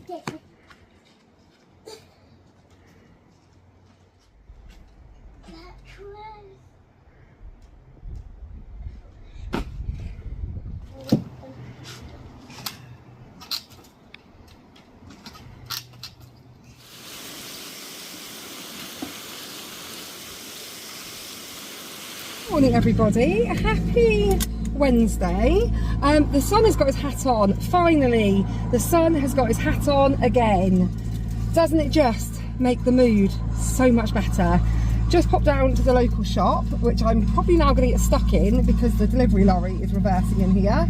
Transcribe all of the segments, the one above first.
Morning everybody, happy Wednesday. The sun has got his hat on, finally. The sun has got his hat on again. Doesn't it just make the mood so much better? Just popped down to the local shop, which I'm probably now going to get stuck in because the delivery lorry is reversing in here,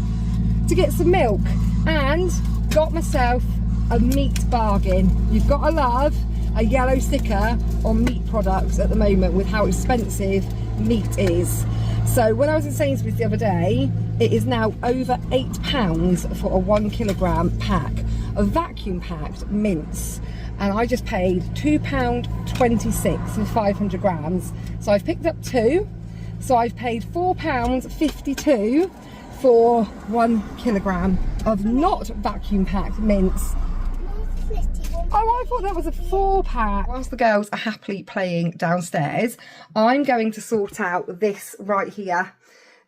to get some milk, and got myself a meat bargain. You've got to love a yellow sticker on meat products at the moment with how expensive meat is. So when I was in Sainsbury's the other day, it is now over £8 for a 1 kilogram pack of vacuum packed mince, and I just paid £2.26 for 500 grams. So I've picked up two, so I've paid £4.52 for 1 kilogram of not vacuum packed mince. Oh, I thought that was a 4-pack. Whilst the girls are happily playing downstairs, I'm going to sort out this right here.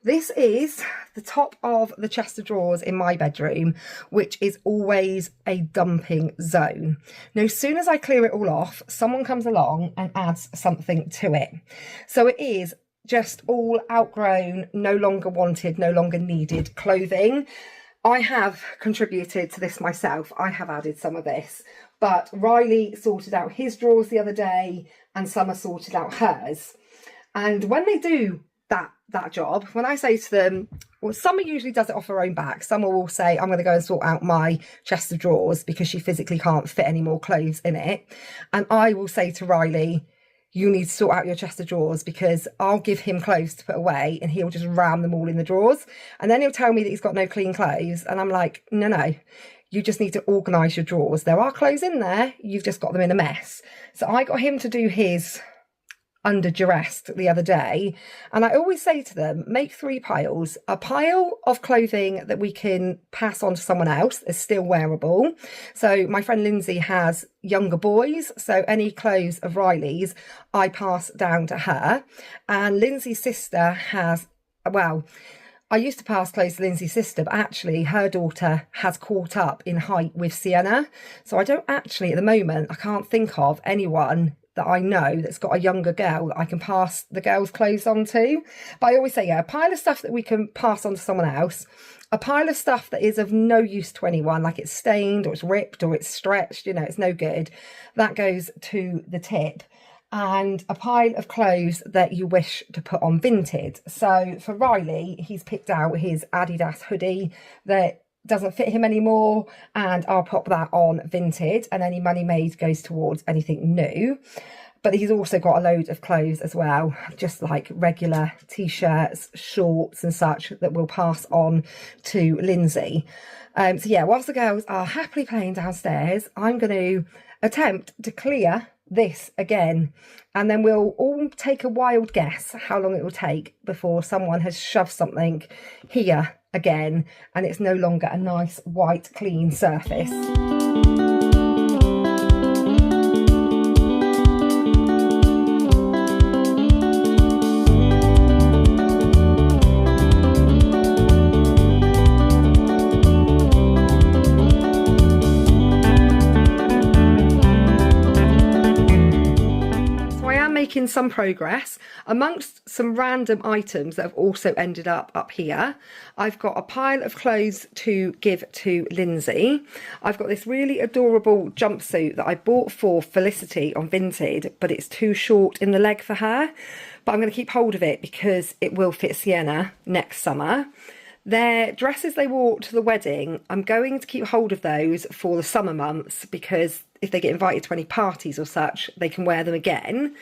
This is the top of the chest of drawers in my bedroom, which is always a dumping zone. Now, as soon as I clear it all off, someone comes along and adds something to it. So it is just all outgrown, no longer wanted, no longer needed clothing. I have contributed to this myself. I have added some of this. But Riley sorted out his drawers the other day and Summer sorted out hers. And when they do that job, when I say to them, well, Summer usually does it off her own back. Summer will say, I'm going to go and sort out my chest of drawers because she physically can't fit any more clothes in it. And I will say to Riley, you need to sort out your chest of drawers, because I'll give him clothes to put away and he'll just ram them all in the drawers. And then he'll tell me that he's got no clean clothes. And I'm like, no. You just need to organise your drawers. There are clothes in there, you've just got them in a mess. So I got him to do his under duress the other day. And I always say to them, make 3 piles. A pile of clothing that we can pass on to someone else is still wearable. So my friend Lindsay has younger boys, so any clothes of Riley's I pass down to her. And Lindsay's sister has, well, I used to pass clothes to Lindsay's sister, but actually her daughter has caught up in height with Sienna. So I don't actually, at the moment, I can't think of anyone that I know that's got a younger girl that I can pass the girls' clothes on to. But I always say, yeah, a pile of stuff that we can pass on to someone else, a pile of stuff that is of no use to anyone, like it's stained or it's ripped or it's stretched, you know, it's no good, that goes to the tip. And a pile of clothes that you wish to put on Vinted. So for Riley, he's picked out his Adidas hoodie that doesn't fit him anymore, and I'll pop that on Vinted, and any money made goes towards anything new. But he's also got a load of clothes as well, just like regular t-shirts, shorts and such, that we'll pass on to Lindsay. So yeah, whilst the girls are happily playing downstairs, I'm going to attempt to clear this again, and then we'll all take a wild guess how long it will take before someone has shoved something here again and it's no longer a nice white clean surface. Making some progress amongst some random items that have also ended up here. I've got a pile of clothes to give to Lindsay. I've got this really adorable jumpsuit that I bought for Felicity on Vinted, but it's too short in the leg for her. But I'm going to keep hold of it because it will fit Sienna next summer. Their dresses they wore to the wedding, I'm going to keep hold of those for the summer months, because if they get invited to any parties or such, they can wear them again.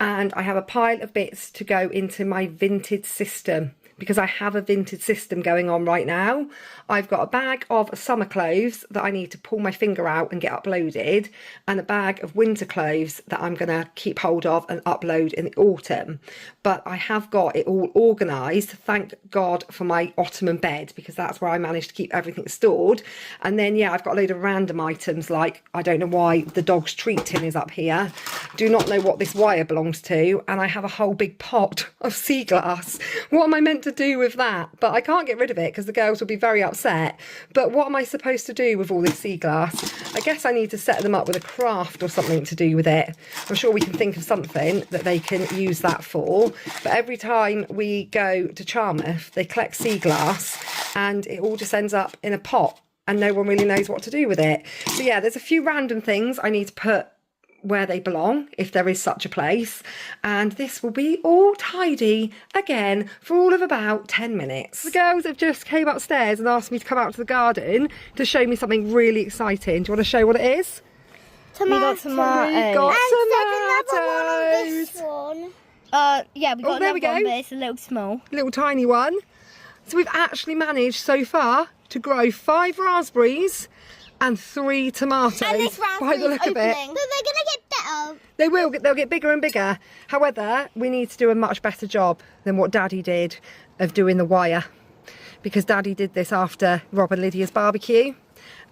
And I have a pile of bits to go into my Vinted system, because I have a vintage system going on right now. I've got a bag of summer clothes that I need to pull my finger out and get uploaded, and a bag of winter clothes that I'm going to keep hold of and upload in the autumn. But I have got it all organised, thank God for my ottoman bed, because that's where I managed to keep everything stored. And then, yeah, I've got a load of random items, like, I don't know why the dog's treat tin is up here. Do not know what this wire belongs to. And I have a whole big pot of sea glass. What am I meant to do with that? But I can't get rid of it because the girls will be very upset. But what am I supposed to do with all this sea glass? I guess I need to set them up with a craft or something to do with it. I'm sure we can think of something that they can use that for. But every time we go to Charmouth, they collect sea glass and it all just ends up in a pot and no one really knows what to do with it. So yeah, there's a few random things I need to put where they belong, if there is such a place, and this will be all tidy again for all of about 10 minutes. The girls have just came upstairs and asked me to come out to the garden to show me something really exciting. Do you want to show what it is? Tomatoes. We got tomatoes. This one. Yeah, we got there we go. one, but it's a little small. Little tiny one. So we've actually managed so far to grow 5 raspberries and 3 tomatoes, And this by the look of it. But they're gonna get better. They will, they'll get bigger and bigger. However, we need to do a much better job than what Daddy did of doing the wire, because Daddy did this after Rob and Lydia's barbecue,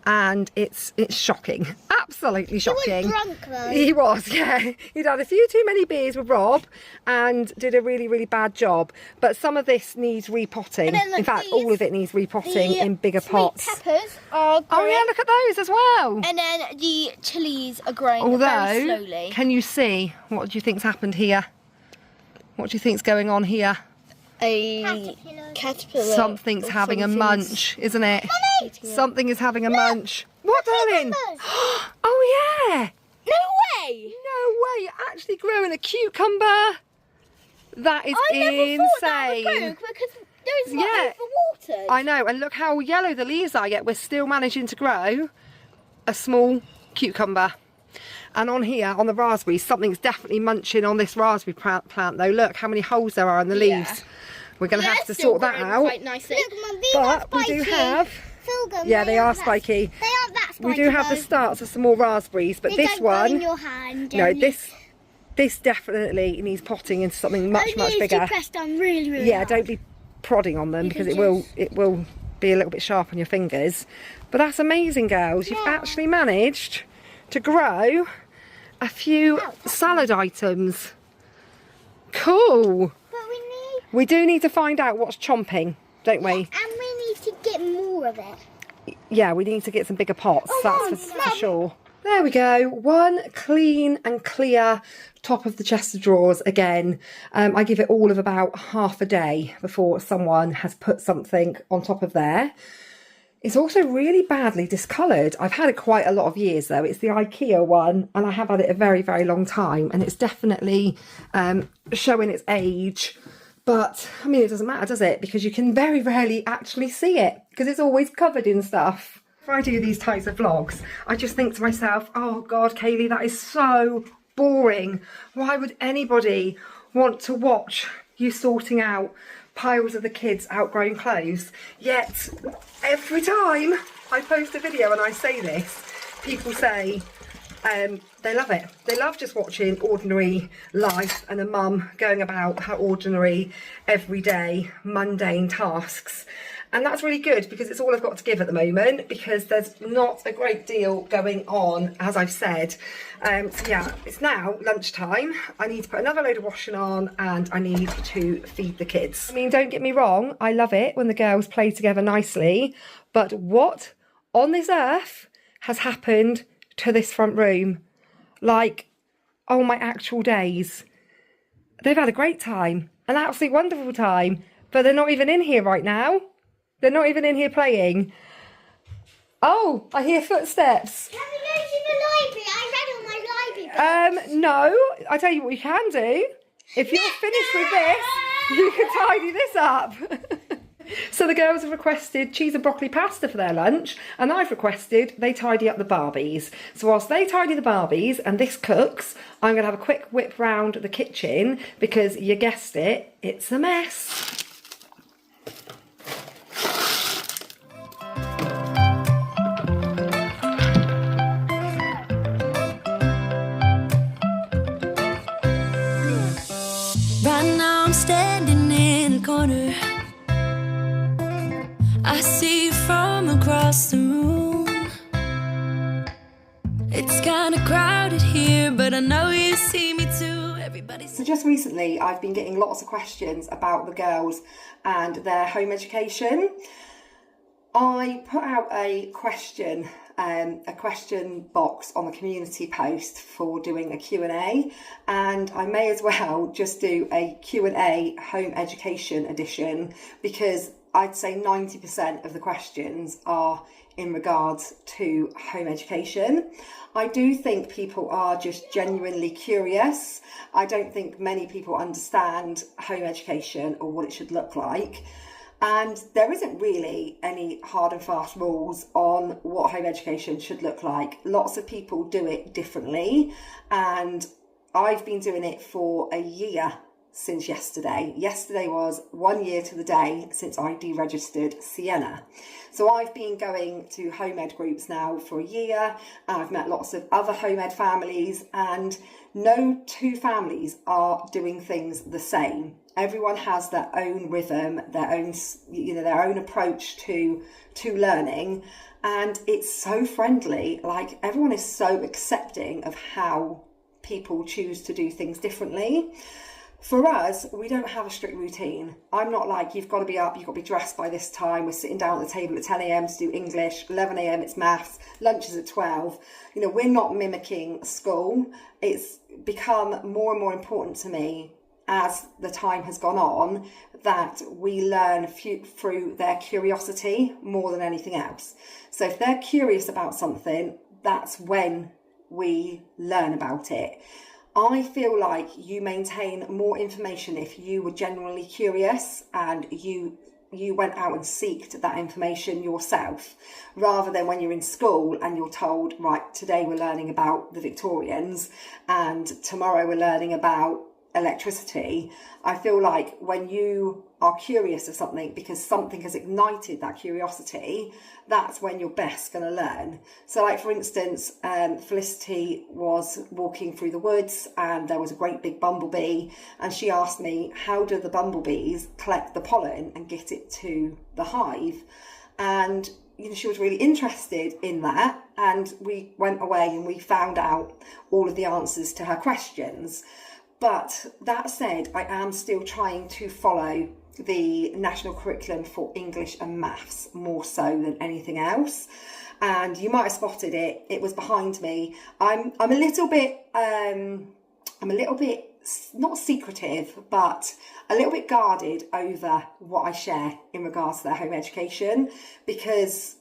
and it's shocking, absolutely shocking. He was drunk though. He was, yeah. He'd had a few too many beers with Rob and did a really, really bad job. But some of this needs repotting. In fact, all of it needs repotting in bigger pots. Peppers are growing. Oh yeah, look at those as well. And then the chilies are growing very slowly. Can you see, what do you think's happened here? What do you think's going on here? A caterpillar. Something's having a munch, isn't it? Mummy! Something is having a munch. What, darling? cucumbers. Oh yeah. No way! No way, you're actually growing a cucumber. That is I never thought that would grow insane. because those are overwatered. I know, and look how yellow the leaves are, yet we're still managing to grow a small cucumber. And on here, on the raspberries, something's definitely munching on this raspberry plant though. Look how many holes there are in the leaves. We're going to have to sort that out. Quite nicely. Look, Mum, these But are spiky. we do have... Filgum, Yeah, they are spiky. They aren't that spiky. We do have the starts of some more raspberries, but They this don't go one... in your hand, No, don't you? this definitely needs potting into something much Only if bigger. you press down really, really Yeah, hard. don't be prodding on them because can it will be a little bit sharp on your fingers. But that's amazing, girls. You've actually managed to grow a few salad items. Cool. But We do need to find out what's chomping, don't we? and we need to get more of it. Yeah, we need to get some bigger pots, Oh, that's Mum, for sure. There we go, one clean and clear top of the chest of drawers again. I give it all of about half a day before someone has put something on top of there. It's also really badly discoloured. I've had it quite a lot of years though. It's the IKEA one and I have had it a very, very long time, and it's definitely showing its age. But, I mean, it doesn't matter, does it? Because you can very rarely actually see it because it's always covered in stuff. If I do these types of vlogs, I just think to myself, oh God, Kaylee, that is so boring. Why would anybody want to watch you sorting out piles of the kids' outgrown clothes? Yet, every time I post a video and I say this, people say, they love it. They love just watching ordinary life and a mum going about her ordinary, everyday, mundane tasks. And that's really good because it's all I've got to give at the moment, because there's not a great deal going on, as I've said. So yeah, it's now lunchtime. I need to put another load of washing on and I need to feed the kids. I mean, don't get me wrong, I love it when the girls play together nicely, but what on this earth has happened to this front room? Like, oh my actual days. They've had a great time, an absolutely wonderful time, but they're not even in here right now. They're not even in here playing. Oh, I hear footsteps. Can we go to the library? I read all my library books. No, I tell you what you can do. If you're finished with this, you can tidy this up. So the girls have requested cheese and broccoli pasta for their lunch, and I've requested they tidy up the Barbies. So whilst they tidy the Barbies and this cooks, I'm going to have a quick whip round the kitchen because you guessed it, it's a mess. here, but I know you see me too. Everybody's... So just recently, I've been getting lots of questions about the girls and their home education. I put out a question box on the community post for doing a Q&A, and I may as well just do a Q&A home education edition, because I'd say 90% of the questions are in regards to home education. I do think people are just genuinely curious. I don't think many people understand home education or what it should look like. And there isn't really any hard and fast rules on what home education should look like. Lots of people do it differently, and I've been doing it for a year since yesterday. Yesterday was 1 year to the day since I deregistered Sienna. So I've been going to home ed groups now for a year, and I've met lots of other home ed families, and no two families are doing things the same. Everyone has their own rhythm, their own approach to learning, and it's so friendly. Like, everyone is so accepting of how people choose to do things differently. For us, we don't have a strict routine. I'm not like, you've got to be up, you've got to be dressed by this time. We're sitting down at the table at 10 a.m. to do English, 11 a.m. it's maths, lunch is at 12. You know, we're not mimicking school. It's become more and more important to me as the time has gone on that we learn through their curiosity more than anything else. So if they're curious about something, that's when we learn about it. I feel like you maintain more information if you were genuinely curious and you went out and seeked that information yourself, rather than when you're in school and you're told, right, today we're learning about the Victorians and tomorrow we're learning about electricity. I feel like when you are curious of something because something has ignited that curiosity, that's when you're best going to learn. So, like, for instance, Felicity was walking through the woods and there was a great big bumblebee, and she asked me, how do the bumblebees collect the pollen and get it to the hive? And she was really interested in that, and we went away and we found out all of the answers to her questions. But that said, I am still trying to follow the national curriculum for English and maths more so than anything else. And you might have spotted it. It was behind me. I'm a little bit not secretive, but a little bit guarded over what I share in regards to their home education, because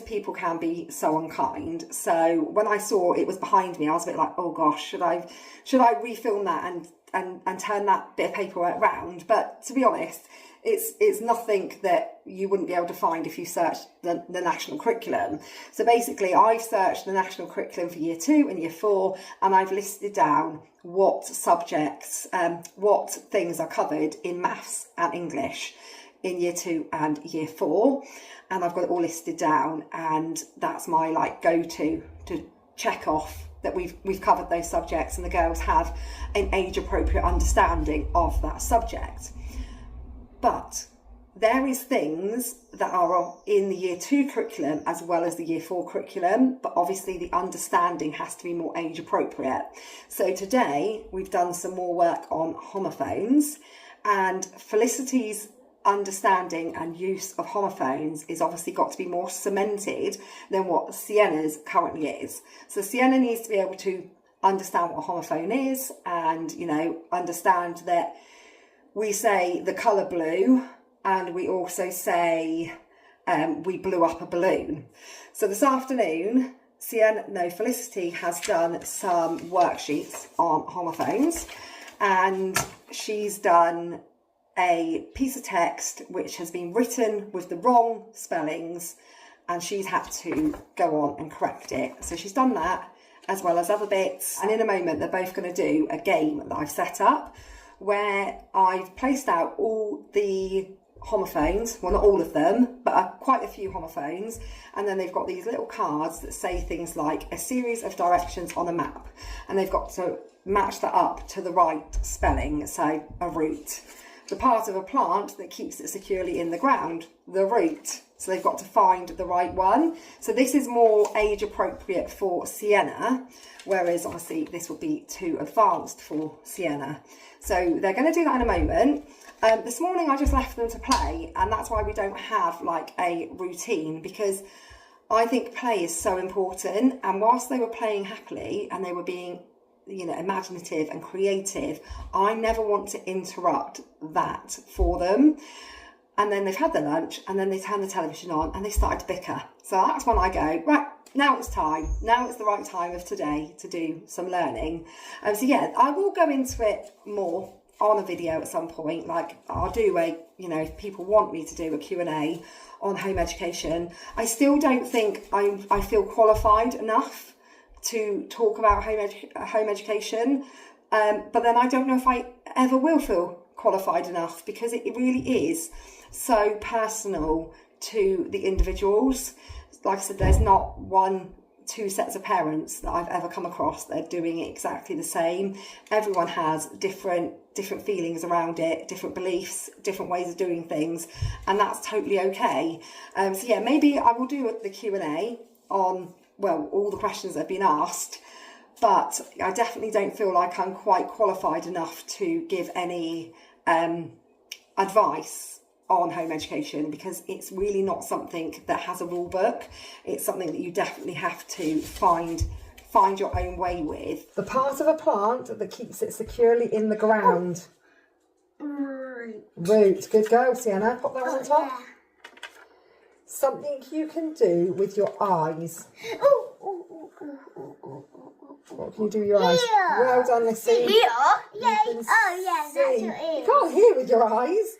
people can be so unkind. So when I saw it was behind me, I was a bit like, oh gosh, should I refilm that and turn that bit of paperwork round? But to be honest, it's nothing that you wouldn't be able to find if you searched the national curriculum. So basically, I've searched the national curriculum for year 2 and year 4, and I've listed down what subjects, what things are covered in maths and English in year 2 and year 4, and I've got it all listed down, and that's my go-to to check off that we've covered those subjects and the girls have an age-appropriate understanding of that subject. But there is things that are in the year 2 curriculum as well as the year 4 curriculum, but obviously the understanding has to be more age-appropriate. So today we've done some more work on homophones, and Felicity's understanding and use of homophones is obviously got to be more cemented than what Sienna's currently is. So Sienna needs to be able to understand what a homophone is, and understand that we say the colour blue, and we also say we blew up a balloon. So this afternoon, Felicity has done some worksheets on homophones, and she's done a piece of text which has been written with the wrong spellings, and she's had to go on and correct it. So she's done that as well as other bits, and in a moment they're both going to do a game that I've set up where I've placed out all the homophones, well, not all of them, but quite a few homophones, and then they've got these little cards that say things like a series of directions on a map, and they've got to match that up to the right spelling. So a root, the part of a plant that keeps it securely in the ground, the root. So they've got to find the right one. So this is more age appropriate for Sienna, whereas obviously this would be too advanced for Sienna. So they're going to do that in a moment. This morning I just left them to play, and that's why we don't have like a routine, because I think play is so important. And whilst they were playing happily and they were being, you know, imaginative and creative, I never want to interrupt that for them. And then they've had their lunch, and then they turn the television on and they started to bicker. So that's when I go, right, now it's time. Now it's the right time of today to do some learning. So yeah, I will go into it more on a video at some point. Like I'll do a, you know, if people want me to do a Q&A on home education. I still don't think I feel qualified enough to talk about home education. But then I don't know if I ever will feel qualified enough, because it really is so personal to the individuals. Like I said, there's not two sets of parents that I've ever come across that are doing it exactly the same. Everyone has different feelings around it, different beliefs, different ways of doing things, and that's totally okay. So yeah, maybe I will do the Q&A on, well, all the questions that have been asked, but I definitely don't feel like I'm quite qualified enough to give any advice on home education, because it's really not something that has a rule book. It's something that you definitely have to find your own way with. The part of a plant that keeps it securely in the ground. Root. Good girl, Sienna. Pop that on top. Yeah. Something you can do with your eyes. What can you do with your eyes? Here. Well done, Lissy. Here? Yeah. You Oh, yeah, that's see. your ear. You can't hear with your eyes.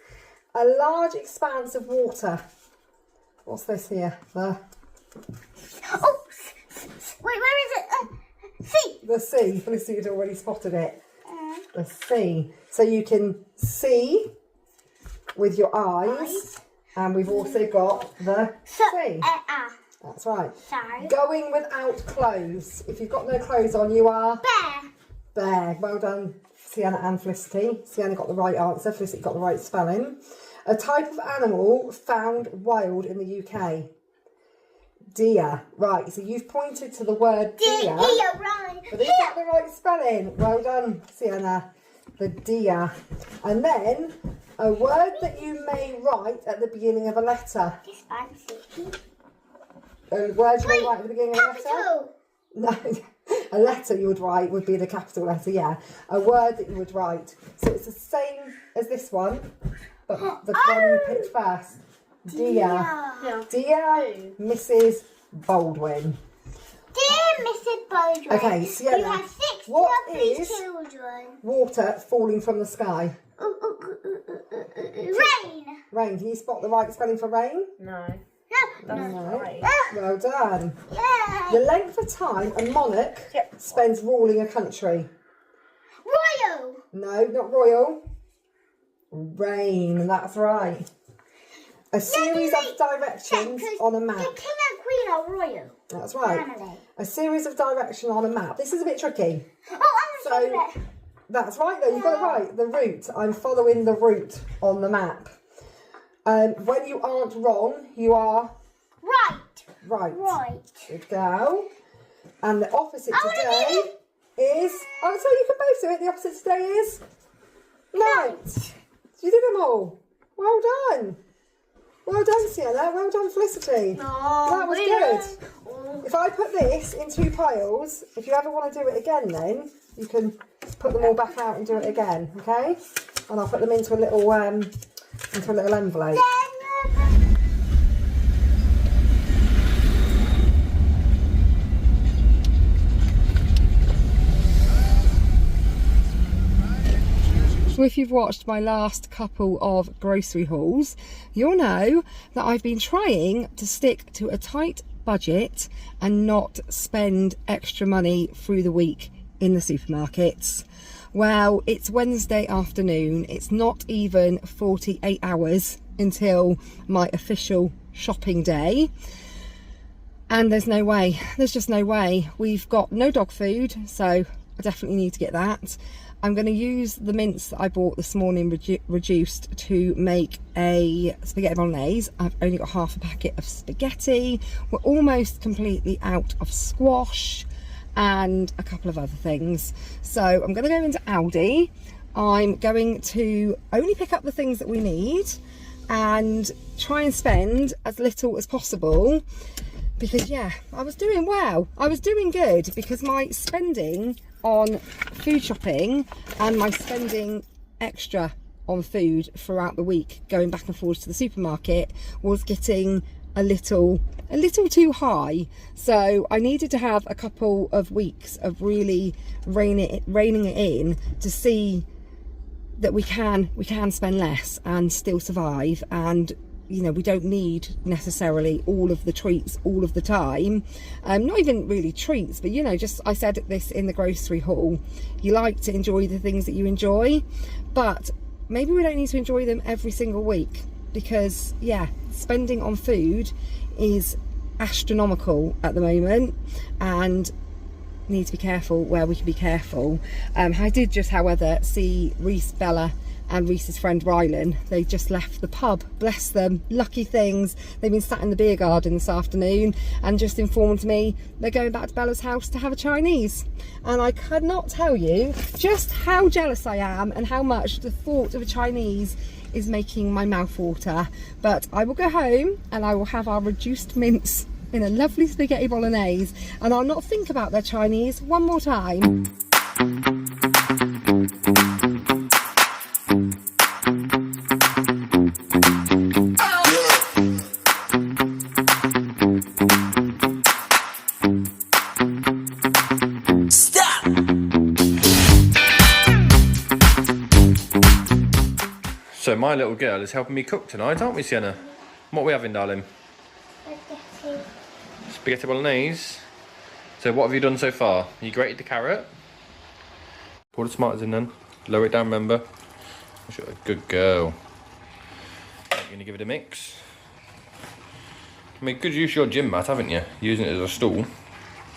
A large expanse of water. What's this here? Oh, wait, where is it? Sea. The sea. Felicity had already spotted it. The sea. So you can see with your eyes, and we've also got the sea. That's right. Sorry. Going without clothes. If you've got no clothes on, you are bare. Well done, Sienna and Felicity. Sienna got the right answer. Felicity got the right spelling. A type of animal found wild in the UK. Deer. Right, so you've pointed to the word deer. Right. But is that the right spelling? Well done, Sienna. The deer. And then a word that you may write at the beginning of a letter. This fancy. A word you may write at the beginning of a letter? Capital. No, a letter you would write would be the capital letter, yeah. A word that you would write. So it's the same as this one, but the one you picked first. Dear. Dear Mrs. Baldwin. Dear Mrs. Baldwin. Okay, Sienna, you have 6 what lovely is children. Water falling from the sky? Rain. Rain. Can you spot the right spelling for rain? No. No. Well done. Yeah. The length of time a monarch spends ruling a country. Royal. No, not royal. Reign, that's right. A series of directions on a map. The king and queen are royal. That's right. Family. A series of direction on a map. This is a bit tricky. Oh, I'm So that's right though, you got it right. The route. I'm following the route on the map. When you aren't wrong, you are right. Good girl. And the opposite today is... Oh, so you can both do it. The opposite today is... night. You did them all. Well done. Well done, Sienna. Well done, Felicity. That was good. If I put this in 2 piles, if you ever want to do it again then, you can put them all back out and do it again, okay? And I'll put them into a little envelope. So if you've watched my last couple of grocery hauls, you'll know that I've been trying to stick to a tight budget and not spend extra money through the week in the supermarkets. Well, it's Wednesday afternoon. It's not even 48 hours until my official shopping day. And there's no way. There's just no way. We've got no dog food, so I definitely need to get that. I'm going to use the mince that I bought this morning reduced to make a spaghetti bolognese. I've only got half a packet of spaghetti. We're almost completely out of squash and a couple of other things. So I'm going to go into Aldi. I'm going to only pick up the things that we need and try and spend as little as possible, because yeah, I was doing well. I was doing good, because my spending on food shopping and my spending extra on food throughout the week going back and forth to the supermarket was getting a little too high. So I needed to have a couple of weeks of really reining it in to see that we can spend less and still survive, and you know, we don't need necessarily all of the treats all of the time. Not even really treats, but you know, just, I said this in the grocery haul, you like to enjoy the things that you enjoy, but maybe we don't need to enjoy them every single week, because yeah, spending on food is astronomical at the moment, and need to be careful where we can be careful. I did just, however, see Reese, Bella and Reese's friend Rylan. They just left the pub, bless them, lucky things. They've been sat in the beer garden this afternoon and just informed me they're going back to Bella's house to have a Chinese. And I could not tell you just how jealous I am and how much the thought of a Chinese is making my mouth water. But I will go home and I will have our reduced mince in a lovely spaghetti bolognese, and I'll not think about their Chinese one more time. So my little girl is helping me cook tonight, aren't we, Sienna? What are we having, darling? Spaghetti bolognese. So what have you done so far? You grated the carrot. Pour the tomatoes in then. Lower it down, remember. You're a good girl. You're going to give it a mix. I mean, good use your gym mat, haven't you? Using it as a stool.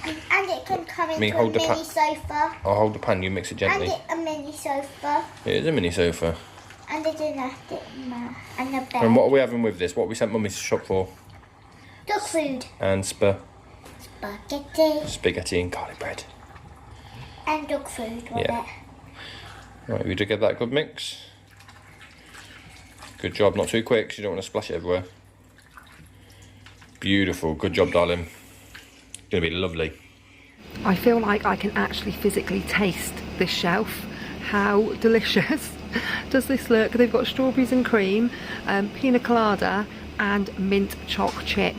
And it can come into a hold the mini sofa. I'll hold the pan, you mix it gently. And it's a mini sofa. It is a mini sofa. And a gymnastic mat. And a bed. And what are we having with this? What we sent Mummy to shop for? Dog food. And Spaghetti. Spaghetti and garlic bread. And dog food with Yeah. it. Right, we did get that good mix. Good job, not too quick, so you don't want to splash it everywhere. Beautiful, good job, darling. Gonna be lovely. I feel like I can actually physically taste this shelf. How delicious does this look? They've got strawberries and cream, pina colada and mint choc chip.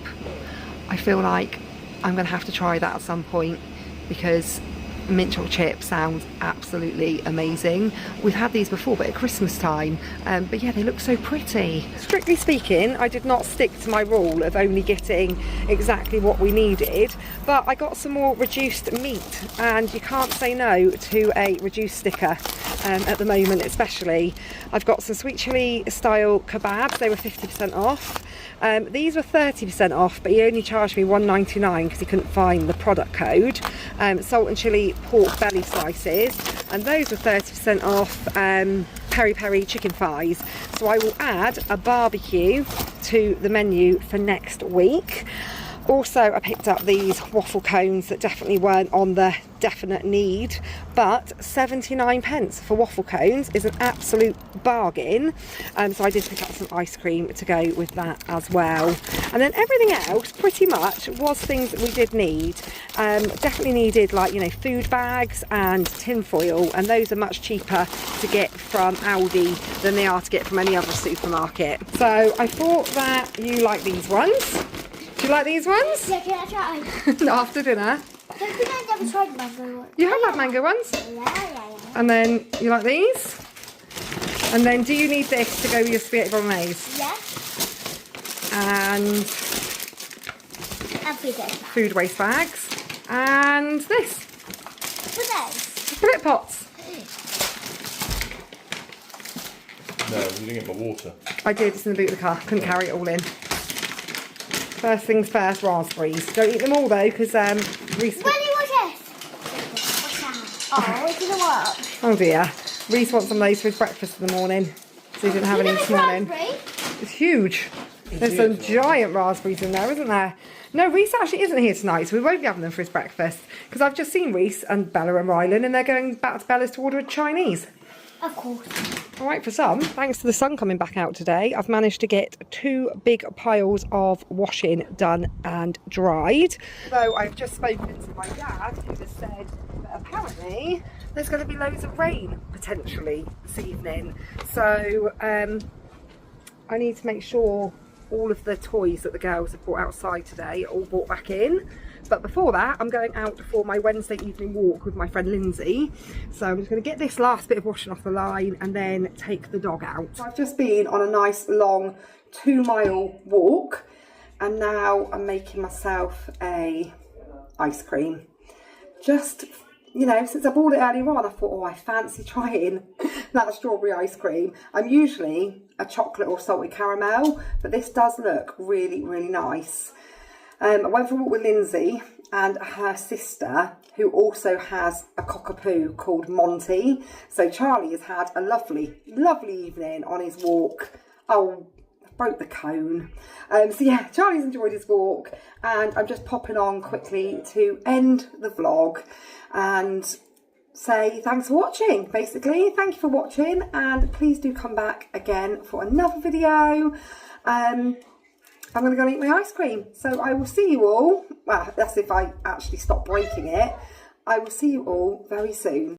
I feel like I'm going to have to try that at some point, because mint choc chip sounds absolutely amazing. We've had these before, but at Christmas time, but yeah, they look so pretty. Strictly speaking, I did not stick to my rule of only getting exactly what we needed, but I got some more reduced meat, and you can't say no to a reduced sticker at the moment. Especially I've got some sweet chilli style kebabs. They were 50% off. These were 30% off, but he only charged me $1.99 because he couldn't find the product code. Salt and chilli pork belly slices, and those were 30% off. Peri peri chicken thighs. So I will add a barbecue to the menu for next week. Also, I picked up these waffle cones that definitely weren't on the definite need, but 79 pence for waffle cones is an absolute bargain. So I did pick up some ice cream to go with that as well. And then everything else pretty much was things that we did need. Definitely needed, like, you know, food bags and tin foil, and those are much cheaper to get from Aldi than they are to get from any other supermarket. So I thought that you like these ones. Do you like these ones? Yeah, can I try? After dinner. I don't think I've never tried mango ones. You have had mango ones? Yeah. And then you like these? And then do you need this to go with your spaghetti bolognese? Yeah. And food waste bags. And this. What's those? Split pots. No, you didn't get my water. I did, it's in the boot of the car. Couldn't carry it all in. First things first, raspberries. Don't eat them all though, because Reese... Willie, what's this? Oh, it didn't work. Oh dear. Reese wants some of those for his breakfast in the morning. So he didn't have any this morning. It's huge. There's some giant raspberries in there, isn't there? No, Reese actually isn't here tonight, so we won't be having them for his breakfast. Because I've just seen Reese and Bella and Rylan, and they're going back to Bella's to order a Chinese. Of course. All right, for some, thanks to the sun coming back out today, I've managed to get 2 big piles of washing done and dried. Though I've just spoken to my dad, who has said that apparently there's going to be loads of rain potentially this evening. So I need to make sure all of the toys that the girls have brought outside today are all brought back in. But before that, I'm going out for my Wednesday evening walk with my friend Lindsay. So I'm just going to get this last bit of washing off the line and then take the dog out. So I've just been on a nice long 2-mile walk, and now I'm making myself a ice cream. Just, you know, since I bought it earlier on, I thought, oh, I fancy trying that strawberry ice cream. I'm usually a chocolate or salted caramel, but this does look really, really nice. I went for a walk with Lindsay and her sister, who also has a cockapoo called Monty. So Charlie has had a lovely, lovely evening on his walk. Oh, I broke the cone. So yeah, Charlie's enjoyed his walk, and I'm just popping on quickly to end the vlog and say thanks for watching, basically. Thank you for watching, and please do come back again for another video. I'm going to go and eat my ice cream. So I will see you all. Well, that's if I actually stop breaking it. I will see you all very soon.